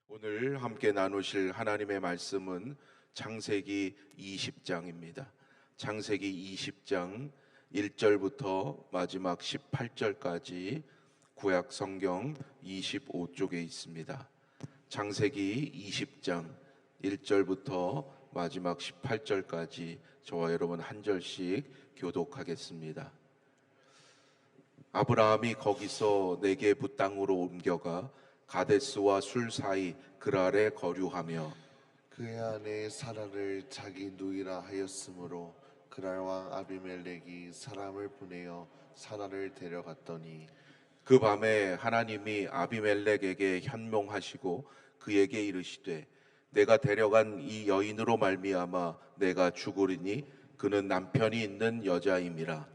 오늘 함께 나누실 하나님의 말씀은 창세기 20장입니다. 창세기 20장 1절부터 마지막 18절까지 구약 성경 25쪽에 있습니다. 창세기 20장 1절부터 마지막 18절까지 저와 여러분 한 절씩 교독하겠습니다. 아브라함이 거기서 네게부 땅으로 옮겨가 가데스와 술 사이 그랄에 거류하며 그의 아내 사라를 자기 누이라 하였으므로 그랄 왕 아비멜렉이 사람을 보내어 사라를 데려갔더니 그 밤에 하나님이 아비멜렉에게 현몽하시고 그에게 이르시되 내가 데려간 이 여인으로 말미암아 내가 죽으리니 그는 남편이 있는 여자임이라.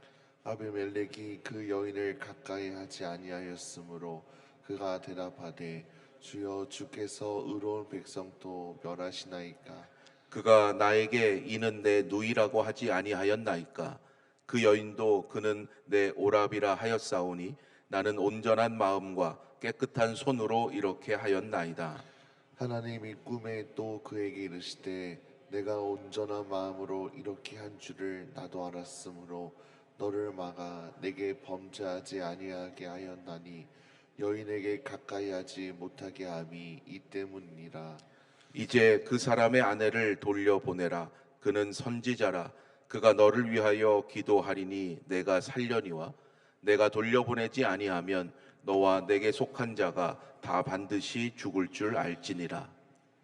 아비멜렉이 그 여인을 가까이 하지 아니하였으므로 그가 대답하되 주여 주께서 의로운 백성도 멸하시나이까. 그가 나에게 이는 내 누이라고 하지 아니하였나이까. 그 여인도 그는 내 오랍이라 하였사오니 나는 온전한 마음과 깨끗한 손으로 이렇게 하였나이다. 하나님이 꿈에 또 그에게 이르시되 내가 온전한 마음으로 이렇게 한 줄을 나도 알았으므로 너를 막아 내게 범죄하지 아니하게 하였나니 여인에게 가까이 하지 못하게 함이 이 때문이라. 이제 그 사람의 아내를 돌려보내라. 그는 선지자라. 그가 너를 위하여 기도하리니 내가 살려니와 내가 돌려보내지 아니하면 너와 내게 속한 자가 다 반드시 죽을 줄 알지니라.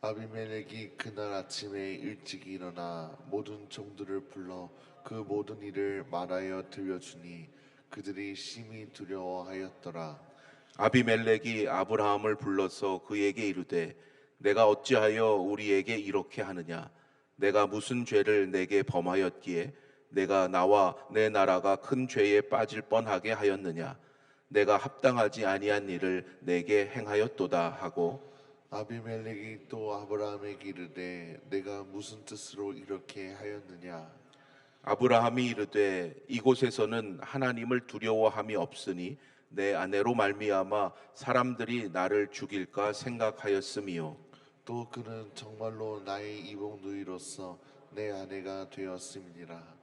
아비멜렉이 그날 아침에 일찍 일어나 모든 종들을 불러 그 모든 일을 말하여 들려주니 그들이 심히 두려워하였더라. 아비멜렉이 아브라함을 불러서 그에게 이르되 내가 어찌하여 우리에게 이렇게 하느냐. 내가 무슨 죄를 내게 범하였기에 내가 나와 내 나라가 큰 죄에 빠질 뻔하게 하였느냐. 내가 합당하지 아니한 일을 내게 행하였도다 하고 아비멜렉이 또 아브라함에게 이르되 내가 무슨 뜻으로 이렇게 하였느냐. 아브라함이 이르되 이곳에서는 하나님을 두려워함이 없으니 내 아내로 말미암아 사람들이 나를 죽일까 생각하였음이요. 또 그는 정말로 나의 이복 누이로서 내 아내가 되었음이니라.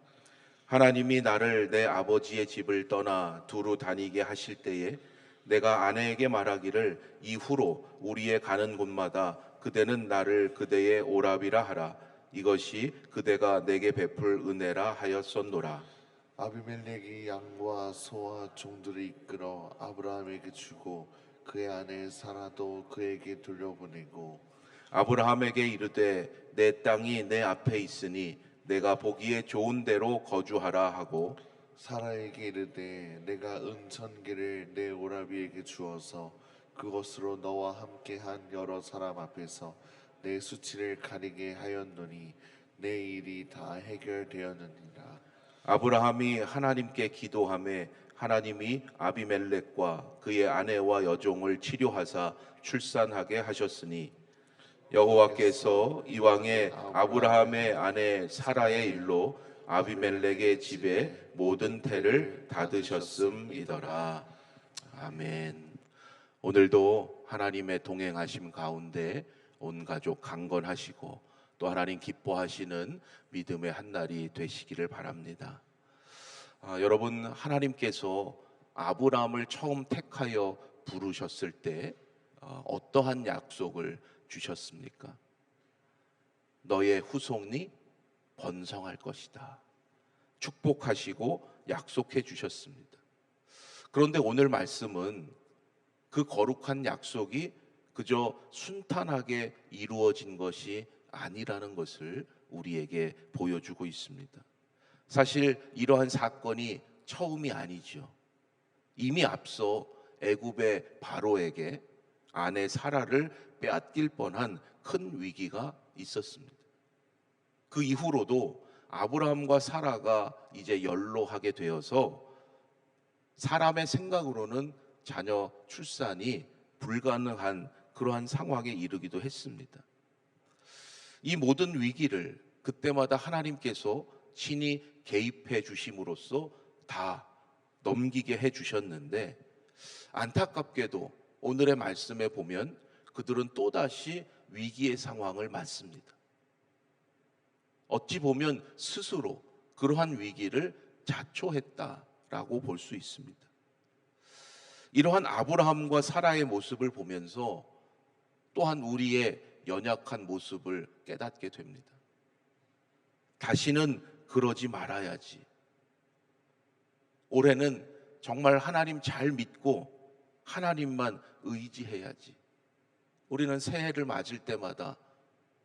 하나님이 나를 내 아버지의 집을 떠나 두루 다니게 하실 때에 내가 아내에게 말하기를 이후로 우리의 가는 곳마다 그대는 나를 그대의 오랍이라 하라. 이것이 그대가 내게 베풀 은혜라 하였었노라. 아비멜렉이 양과 소와 종들을 이끌어 아브라함에게 주고 그의 아내 사라도 그에게 돌려보내고 아브라함에게 이르되 내 땅이 내 앞에 있으니 내가 보기에 좋은 데로 거주하라 하고 사라에게 이르되 내가 은 1,000개를 내 오라비에게 주어서 그것으로 너와 함께한 여러 사람 앞에서 내 수치를 가리게 하였노니 내 일이 다 해결되었느니라. 아브라함이 하나님께 기도하매 하나님이 아비멜렉과 그의 아내와 여종을 치료하사 출산하게 하셨으니 여호와께서 이왕에 아브라함의 아내 사라의 일로 아비멜렉의 집에 모든 태를 닫으셨음이더라. 아멘. 오늘도 하나님의 동행하심 가운데 온 가족 강건하시고 또 하나님 기뻐하시는 믿음의 한 날이 되시기를 바랍니다. 여러분, 하나님께서 아브라함을 처음 택하여 부르셨을 때 어떠한 약속을 주셨습니까? 너의 후손이 번성할 것이다. 축복하시고 약속해 주셨습니다. 그런데 오늘 말씀은 그 거룩한 약속이 그저 순탄하게 이루어진 것이 아니라는 것을 우리에게 보여주고 있습니다. 사실 이러한 사건이 처음이 아니죠. 이미 앞서 애굽의 바로에게 아내 사라를 빼앗길 뻔한 큰 위기가 있었습니다. 그 이후로도 아브라함과 사라가 이제 연로하게 되어서 사람의 생각으로는 자녀 출산이 불가능한 그러한 상황에 이르기도 했습니다. 이 모든 위기를 그때마다 하나님께서 친히 개입해 주심으로써 다 넘기게 해 주셨는데 안타깝게도 오늘의 말씀에 보면 그들은 또다시 위기의 상황을 맞습니다. 어찌 보면 스스로 그러한 위기를 자초했다라고 볼 수 있습니다. 이러한 아브라함과 사라의 모습을 보면서 또한 우리의 연약한 모습을 깨닫게 됩니다. 다시는 그러지 말아야지. 올해는 정말 하나님 잘 믿고 하나님만 의지해야지. 우리는 새해를 맞을 때마다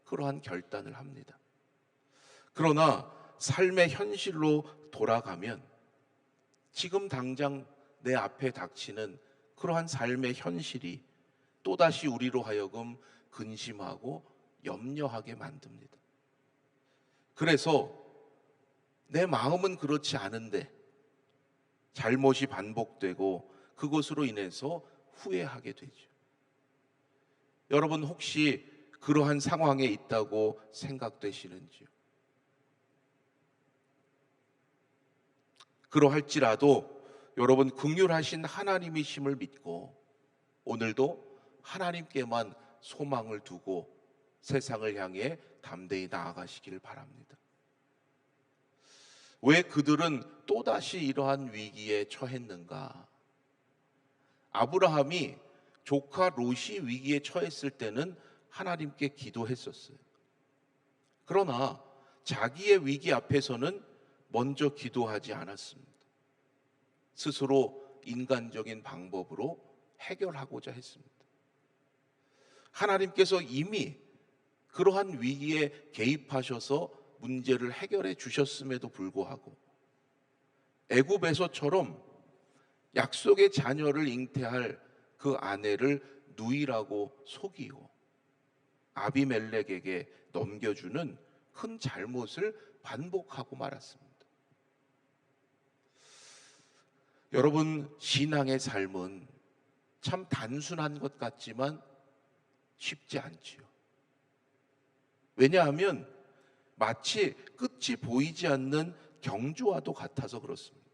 그러한 결단을 합니다. 그러나 삶의 현실로 돌아가면 지금 당장 내 앞에 닥치는 그러한 삶의 현실이 또다시 우리로 하여금 근심하고 염려하게 만듭니다. 그래서 내 마음은 그렇지 않은데 잘못이 반복되고 그것으로 인해서 후회하게 되죠. 여러분 혹시 그러한 상황에 있다고 생각되시는지요? 그러할지라도 여러분 긍휼하신 하나님이심을 믿고 오늘도 하나님께만 소망을 두고 세상을 향해 담대히 나아가시길 바랍니다. 왜 그들은 또다시 이러한 위기에 처했는가? 아브라함이 조카 롯이 위기에 처했을 때는 하나님께 기도했었어요. 그러나 자기의 위기 앞에서는 먼저 기도하지 않았습니다. 스스로 인간적인 방법으로 해결하고자 했습니다. 하나님께서 이미 그러한 위기에 개입하셔서 문제를 해결해 주셨음에도 불구하고 애굽에서처럼 약속의 자녀를 잉태할 그 아내를 누이라고 속이고 아비멜렉에게 넘겨주는 큰 잘못을 반복하고 말았습니다. 여러분, 신앙의 삶은 참 단순한 것 같지만 쉽지 않지요. 왜냐하면 마치 끝이 보이지 않는 경주와도 같아서 그렇습니다.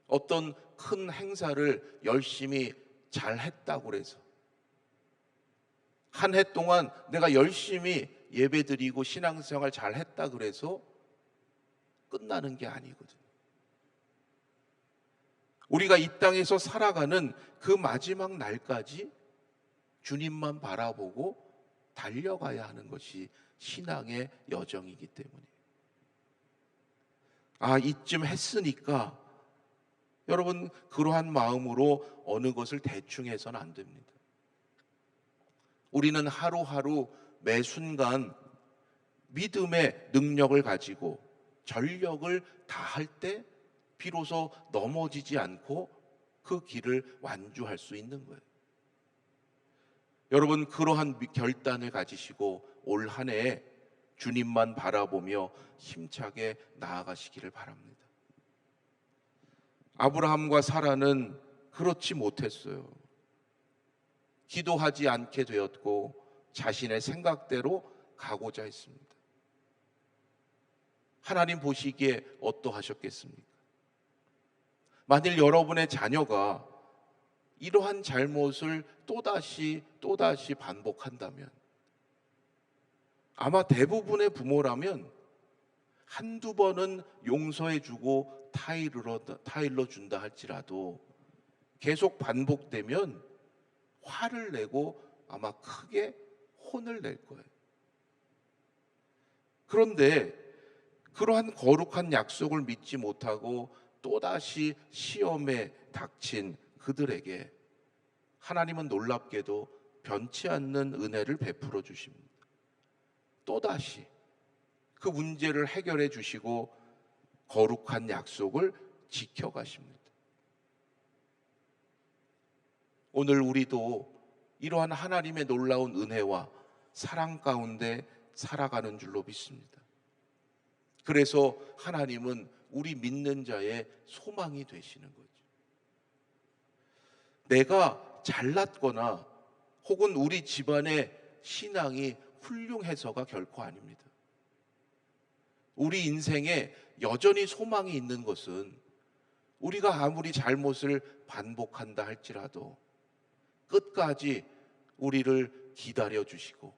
어떤 큰 행사를 열심히 잘 했다고 해서 한 해 동안 내가 열심히 예배드리고 신앙생활 잘 했다 그래서 끝나는 게 아니거든요. 우리가 이 땅에서 살아가는 그 마지막 날까지 주님만 바라보고 달려가야 하는 것이 신앙의 여정이기 때문에 이쯤 했으니까 여러분 그러한 마음으로 어느 것을 대충 해서는 안 됩니다. 우리는 하루하루 매 순간 믿음의 능력을 가지고 전력을 다할 때 비로소 넘어지지 않고 그 길을 완주할 수 있는 거예요. 여러분 그러한 결단을 가지시고 올 한 해 주님만 바라보며 힘차게 나아가시기를 바랍니다. 아브라함과 사라는 그렇지 못했어요. 기도하지 않게 되었고 자신의 생각대로 가고자 했습니다. 하나님 보시기에 어떠하셨겠습니까? 만일 여러분의 자녀가 이러한 잘못을 또다시 반복한다면 아마 대부분의 부모라면 한두 번은 용서해주고 타일러 준다 할지라도 계속 반복되면 화를 내고 아마 크게 혼을 낼 거예요. 그런데 그러한 거룩한 약속을 믿지 못하고 또다시 시험에 닥친 그들에게 하나님은 놀랍게도 변치 않는 은혜를 베풀어 주십니다. 또다시 그 문제를 해결해 주시고 거룩한 약속을 지켜가십니다. 오늘 우리도 이러한 하나님의 놀라운 은혜와 사랑 가운데 살아가는 줄로 믿습니다. 그래서 하나님은 우리 믿는 자의 소망이 되시는 거죠. 내가 잘났거나 혹은 우리 집안의 신앙이 훌륭해서가 결코 아닙니다. 우리 인생에 여전히 소망이 있는 것은 우리가 아무리 잘못을 반복한다 할지라도 끝까지 우리를 기다려 주시고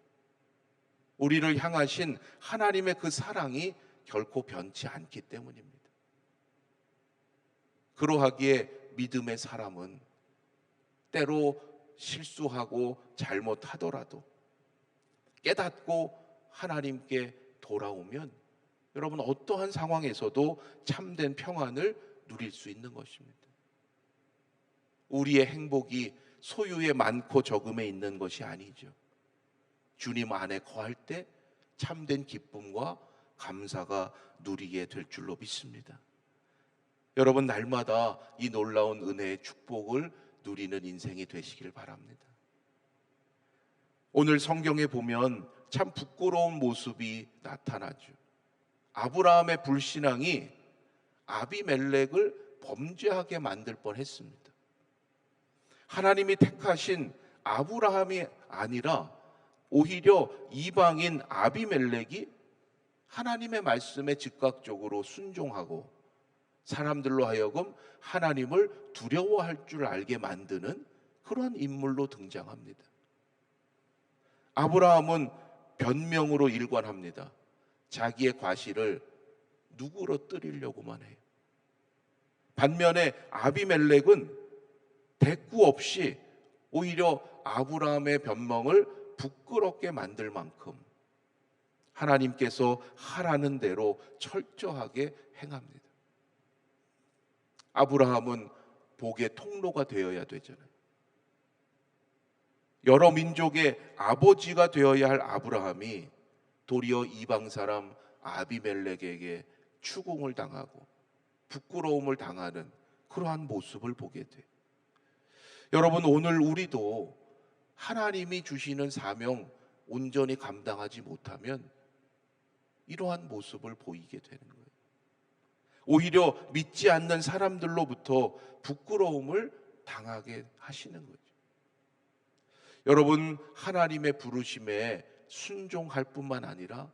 우리를 향하신 하나님의 그 사랑이 결코 변치 않기 때문입니다. 그러하기에 믿음의 사람은 때로 실수하고 잘못하더라도 깨닫고 하나님께 돌아오면 여러분 어떠한 상황에서도 참된 평안을 누릴 수 있는 것입니다. 우리의 행복이 소유의 많고 적음에 있는 것이 아니죠. 주님 안에 거할 때 참된 기쁨과 감사가 누리게 될 줄로 믿습니다. 여러분 날마다 이 놀라운 은혜의 축복을 누리는 인생이 되시길 바랍니다. 오늘 성경에 보면 참 부끄러운 모습이 나타나죠. 아브라함의 불신앙이 아비멜렉을 범죄하게 만들 뻔했습니다. 하나님이 택하신 아브라함이 아니라 오히려 이방인 아비멜렉이 하나님의 말씀에 즉각적으로 순종하고 사람들로 하여금 하나님을 두려워할 줄 알게 만드는 그러한 인물로 등장합니다. 아브라함은 변명으로 일관합니다. 자기의 과실을 누구로 뜨리려고만 해요. 반면에 아비멜렉은 대꾸 없이 오히려 아브라함의 변명을 부끄럽게 만들 만큼 하나님께서 하라는 대로 철저하게 행합니다. 아브라함은 복의 통로가 되어야 되잖아요. 여러 민족의 아버지가 되어야 할 아브라함이 도리어 이방 사람 아비멜렉에게 추궁을 당하고 부끄러움을 당하는 그러한 모습을 보게 돼요. 여러분 오늘 우리도 하나님이 주시는 사명 온전히 감당하지 못하면 이러한 모습을 보이게 되는 거예요. 오히려 믿지 않는 사람들로부터 부끄러움을 당하게 하시는 거죠. 여러분 하나님의 부르심에 순종할 뿐만 아니라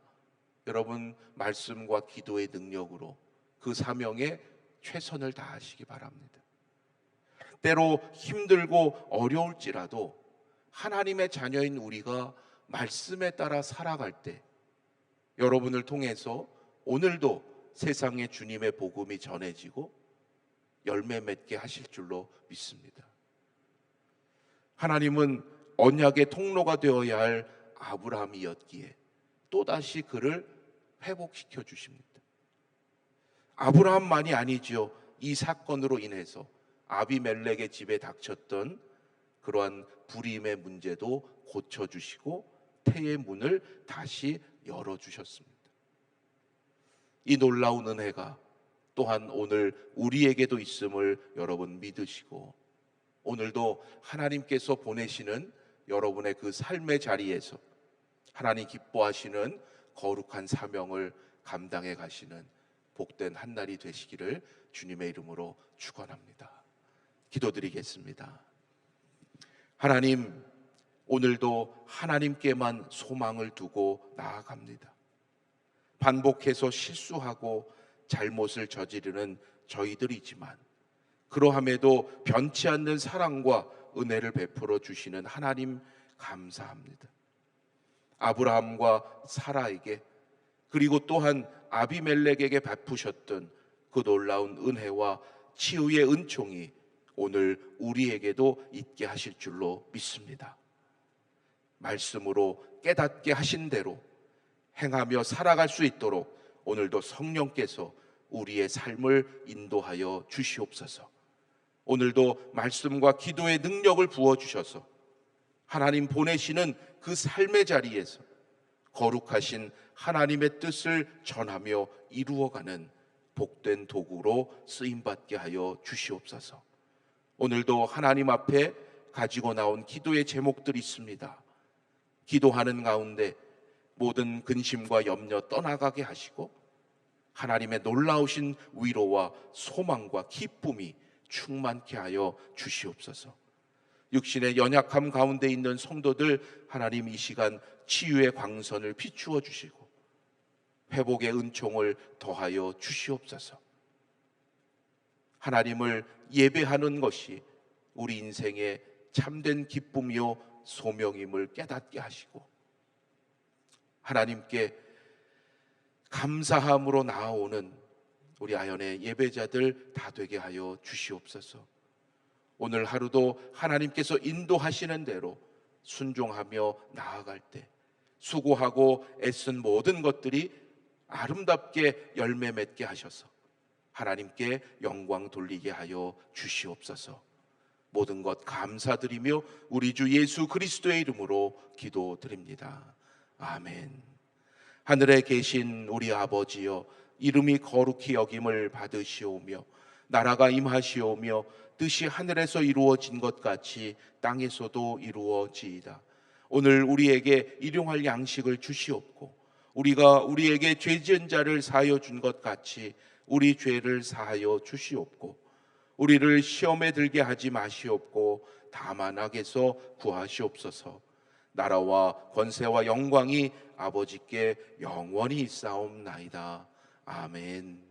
여러분 말씀과 기도의 능력으로 그 사명에 최선을 다하시기 바랍니다. 때로 힘들고 어려울지라도 하나님의 자녀인 우리가 말씀에 따라 살아갈 때 여러분을 통해서 오늘도 세상에 주님의 복음이 전해지고 열매 맺게 하실 줄로 믿습니다. 하나님은 언약의 통로가 되어야 할 아브라함이었기에 또다시 그를 회복시켜 주십니다. 아브라함만이 아니지요. 이 사건으로 인해서 아비멜렉의 집에 닥쳤던 그러한 불임의 문제도 고쳐주시고 태의 문을 다시 열어주셨습니다. 이 놀라운 은혜가 또한 오늘 우리에게도 있음을 여러분 믿으시고 오늘도 하나님께서 보내시는 여러분의 그 삶의 자리에서 하나님 기뻐하시는 거룩한 사명을 감당해 가시는 복된 한 날이 되시기를 주님의 이름으로 축원합니다. 기도드리겠습니다. 하나님, 오늘도 하나님께만 소망을 두고 나아갑니다. 반복해서 실수하고 잘못을 저지르는 저희들이지만 그러함에도 변치 않는 사랑과 은혜를 베풀어 주시는 하나님 감사합니다. 아브라함과 사라에게 그리고 또한 아비멜렉에게 베푸셨던 그 놀라운 은혜와 치유의 은총이 오늘 우리에게도 있게 하실 줄로 믿습니다. 말씀으로 깨닫게 하신 대로 행하며 살아갈 수 있도록 오늘도 성령께서 우리의 삶을 인도하여 주시옵소서. 오늘도 말씀과 기도의 능력을 부어주셔서 하나님 보내시는 그 삶의 자리에서 거룩하신 하나님의 뜻을 전하며 이루어가는 복된 도구로 쓰임받게 하여 주시옵소서. 오늘도 하나님 앞에 가지고 나온 기도의 제목들이 있습니다. 기도하는 가운데 모든 근심과 염려 떠나가게 하시고 하나님의 놀라우신 위로와 소망과 기쁨이 충만케 하여 주시옵소서. 육신의 연약함 가운데 있는 성도들 하나님 이 시간 치유의 광선을 비추어 주시고 회복의 은총을 더하여 주시옵소서. 하나님을 예배하는 것이 우리 인생의 참된 기쁨이요 소명임을 깨닫게 하시고 하나님께 감사함으로 나아오는 우리 아연의 예배자들 다 되게 하여 주시옵소서. 오늘 하루도 하나님께서 인도하시는 대로 순종하며 나아갈 때 수고하고 애쓴 모든 것들이 아름답게 열매 맺게 하셔서 하나님께 영광 돌리게 하여 주시옵소서. 모든 것 감사드리며 우리 주 예수 그리스도의 이름으로 기도드립니다. 아멘. 하늘에 계신 우리 아버지여, 이름이 거룩히 여김을 받으시오며 나라가 임하시오며 뜻이 하늘에서 이루어진 것 같이 땅에서도 이루어지이다. 오늘 우리에게 일용할 양식을 주시옵고 우리가 우리에게 죄 지은 자를 사하여 준 것 같이 우리 죄를 사하여 주시옵고 우리를 시험에 들게 하지 마시옵고 다만 악에서 구하시옵소서. 나라와 권세와 영광이 아버지께 영원히 있사옵나이다. 아멘.